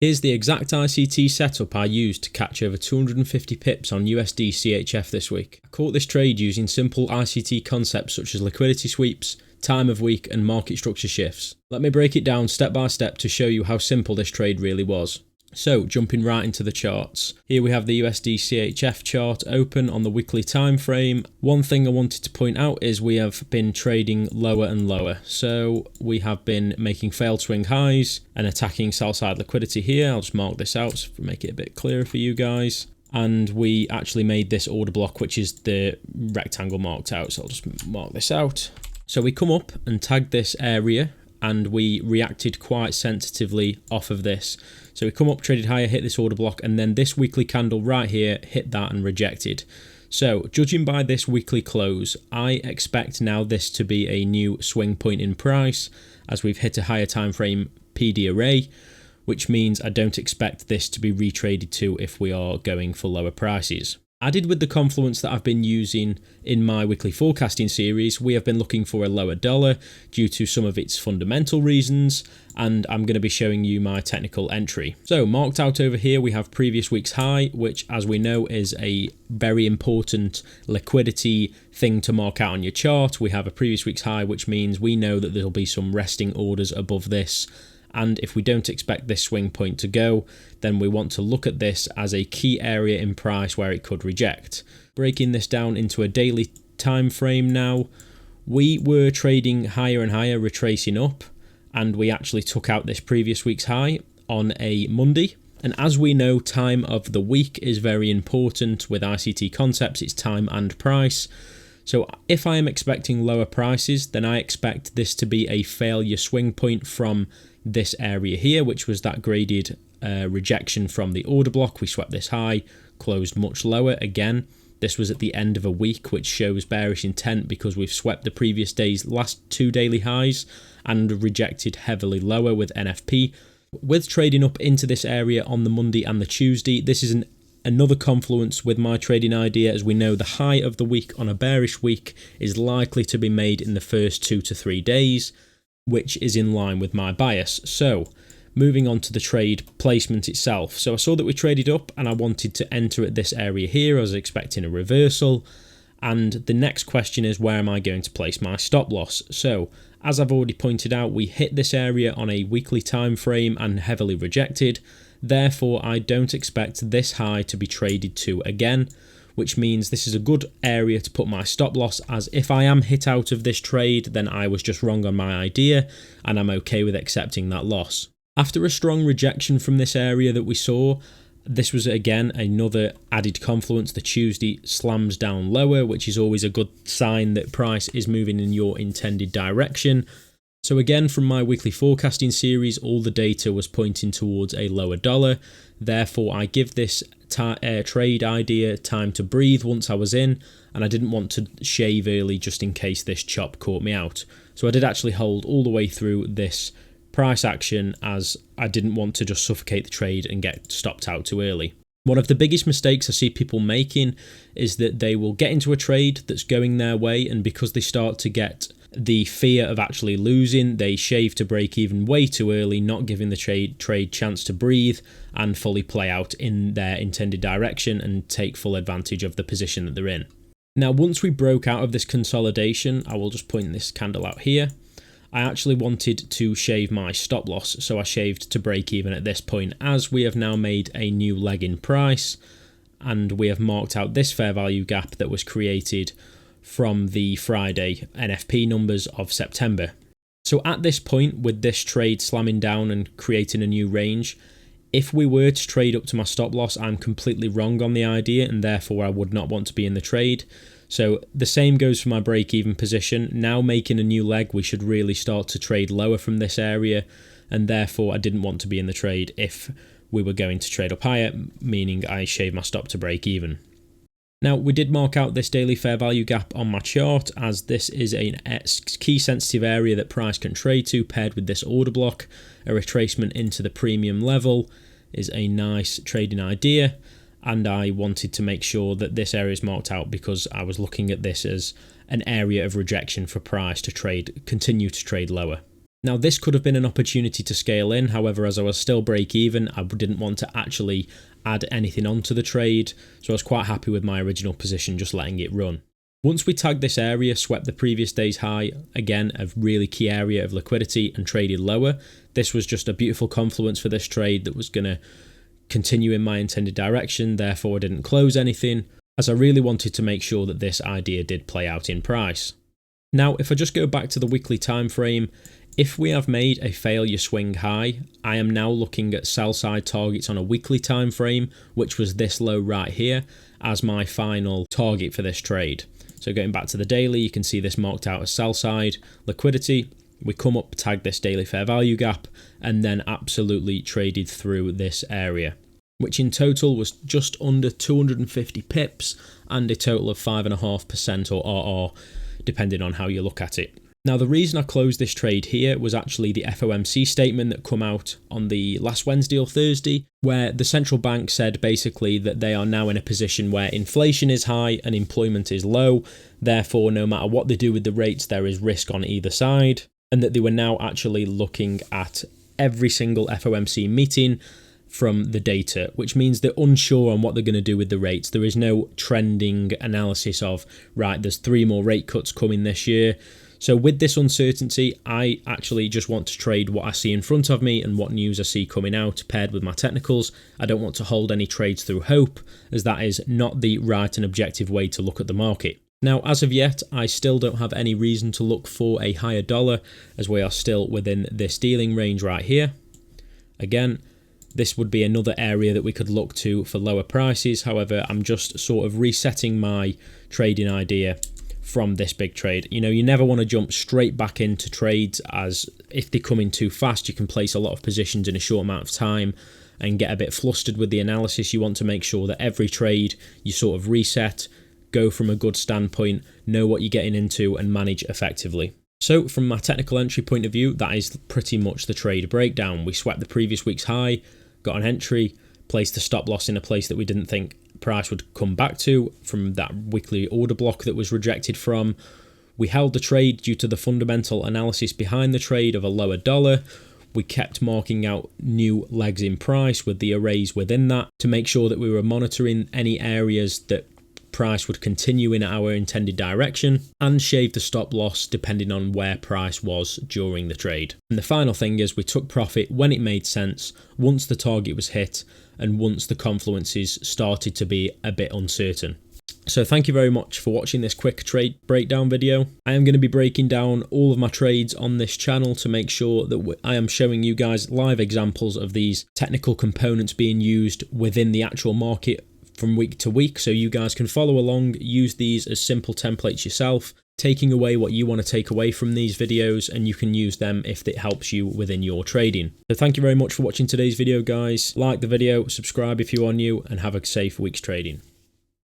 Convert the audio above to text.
Here's the exact ICT setup I used to catch over 250 pips on USD CHF this week. I caught this trade using simple ICT concepts such as liquidity sweeps, time of week and market structure shifts. Let me break it down step by step to show you how simple this trade really was. So, jumping right into the charts. Here we have the USD CHF chart open on the weekly time frame. One thing I wanted to point out is we have been trading lower and lower. So, we have been making failed swing highs and attacking sell side liquidity here. I'll just mark this out to make it a bit clearer for you guys. And we actually made this order block, which is the rectangle marked out. So, I'll just mark this out. So, we come up and tag this area and we reacted quite sensitively off of this. So we come up, traded higher, hit this order block, and then this weekly candle right here hit that and rejected. So judging by this weekly close, I expect now this to be a new swing point in price as we've hit a higher time frame PD array, which means I don't expect this to be retraded to if we are going for lower prices. Added with the confluence that I've been using in my weekly forecasting series, we have been looking for a lower dollar due to some of its fundamental reasons, and I'm going to be showing you my technical entry. So marked out over here, we have previous week's high, which as we know is a very important liquidity thing to mark out on your chart. We have a previous week's high, which means we know that there'll be some resting orders above this. And if we don't expect this swing point to go, then we want to look at this as a key area in price where it could reject. Breaking this down into a daily time frame now, we were trading higher and higher, retracing up, and we actually took out this previous week's high on a Monday. And as we know, time of the week is very important with ICT concepts, it's time and price. So if I am expecting lower prices, then I expect this to be a failure swing point from this area here, which was that graded rejection from the order block. We swept this high, closed much lower. Again, this was at the end of a week, which shows bearish intent because we've swept the previous day's last two daily highs and rejected heavily lower with NFP. With trading up into this area on the Monday and the Tuesday, this is another confluence with my trading idea, as we know the high of the week on a bearish week is likely to be made in the first 2 to 3 days, which is in line with my bias. So moving on to the trade placement itself. So I saw that we traded up and I wanted to enter at this area here. I was expecting a reversal. And the next question is, where am I going to place my stop loss? So as I've already pointed out, we hit this area on a weekly time frame and heavily rejected. Therefore, I don't expect this high to be traded to again, which means this is a good area to put my stop loss, as if I am hit out of this trade, then I was just wrong on my idea and I'm okay with accepting that loss. After a strong rejection from this area that we saw, this was again another added confluence. The Tuesday slams down lower, which is always a good sign that price is moving in your intended direction. So again, from my weekly forecasting series, all the data was pointing towards a lower dollar. Therefore, I give this trade idea time to breathe once I was in, and I didn't want to shave early just in case this chop caught me out. So I did actually hold all the way through this price action, as I didn't want to just suffocate the trade and get stopped out too early. One of the biggest mistakes I see people making is that they will get into a trade that's going their way, and because they start to get the fear of actually losing, they shave to break even way too early, not giving the trade chance to breathe and fully play out in their intended direction and take full advantage of the position that they're in. Now, once we broke out of this consolidation, I will just point this candle out here. I actually wanted to shave my stop loss, so I shaved to break even at this point, as we have now made a new leg in price and we have marked out this fair value gap that was created from the Friday NFP numbers of September. So at this point, with this trade slamming down and creating a new range, if we were to trade up to my stop loss, I'm completely wrong on the idea and therefore I would not want to be in the trade. So the same goes for my break-even position. Now making a new leg, we should really start to trade lower from this area, and therefore I didn't want to be in the trade if we were going to trade up higher, meaning I shave my stop to break even. Now, we did mark out this daily fair value gap on my chart, as this is a key sensitive area that price can trade to, paired with this order block. A retracement into the premium level is a nice trading idea, and I wanted to make sure that this area is marked out because I was looking at this as an area of rejection for price to continue to trade lower. Now this could have been an opportunity to scale in, however as I was still break even, I didn't want to actually add anything onto the trade, so I was quite happy with my original position just letting it run. Once we tagged this area, swept the previous day's high, again a really key area of liquidity, and traded lower, this was just a beautiful confluence for this trade that was going to continue in my intended direction, therefore I didn't close anything, as I really wanted to make sure that this idea did play out in price. Now if I just go back to the weekly time frame, if we have made a failure swing high, I am now looking at sell side targets on a weekly time frame, which was this low right here, as my final target for this trade. So going back to the daily, you can see this marked out as sell side liquidity. We come up, tag this daily fair value gap, and then absolutely traded through this area, which in total was just under 250 pips and a total of 5.5% or RR, depending on how you look at it. Now the reason I closed this trade here was actually the FOMC statement that come out on the last Wednesday or Thursday, where the central bank said basically that they are now in a position where inflation is high and employment is low, therefore no matter what they do with the rates there is risk on either side, and that they were now actually looking at every single FOMC meeting from the data, which means they're unsure on what they're going to do with the rates. There is no trending analysis of, right, there's 3 more rate cuts coming this year. So with this uncertainty, I actually just want to trade what I see in front of me and what news I see coming out paired with my technicals. I don't want to hold any trades through hope, as that is not the right and objective way to look at the market. Now, as of yet, I still don't have any reason to look for a higher dollar, as we are still within this dealing range right here. Again, this would be another area that we could look to for lower prices. However, I'm just sort of resetting my trading idea from this big trade. You know, you never want to jump straight back into trades, as if they come in too fast, you can place a lot of positions in a short amount of time and get a bit flustered with the analysis. You want to make sure that every trade you sort of reset, go from a good standpoint, know what you're getting into and manage effectively. So from my technical entry point of view, that is pretty much the trade breakdown. We swept the previous week's high, got an entry, placed the stop loss in a place that we didn't think price would come back to from that weekly order block that was rejected from. We held the trade due to the fundamental analysis behind the trade of a lower dollar. We kept marking out new legs in price with the arrays within that to make sure that we were monitoring any areas that price would continue in our intended direction, and shave the stop loss depending on where price was during the trade. And the final thing is we took profit when it made sense, once the target was hit and once the confluences started to be a bit uncertain. So thank you very much for watching this quick trade breakdown video. I am going to be breaking down all of my trades on this channel to make sure that I am showing you guys live examples of these technical components being used within the actual market from week to week, so you guys can follow along, use these as simple templates yourself, taking away what you want to take away from these videos, and you can use them if it helps you within your trading. So thank you very much for watching today's video, guys. Like the video, subscribe if you are new, and have a safe week's trading.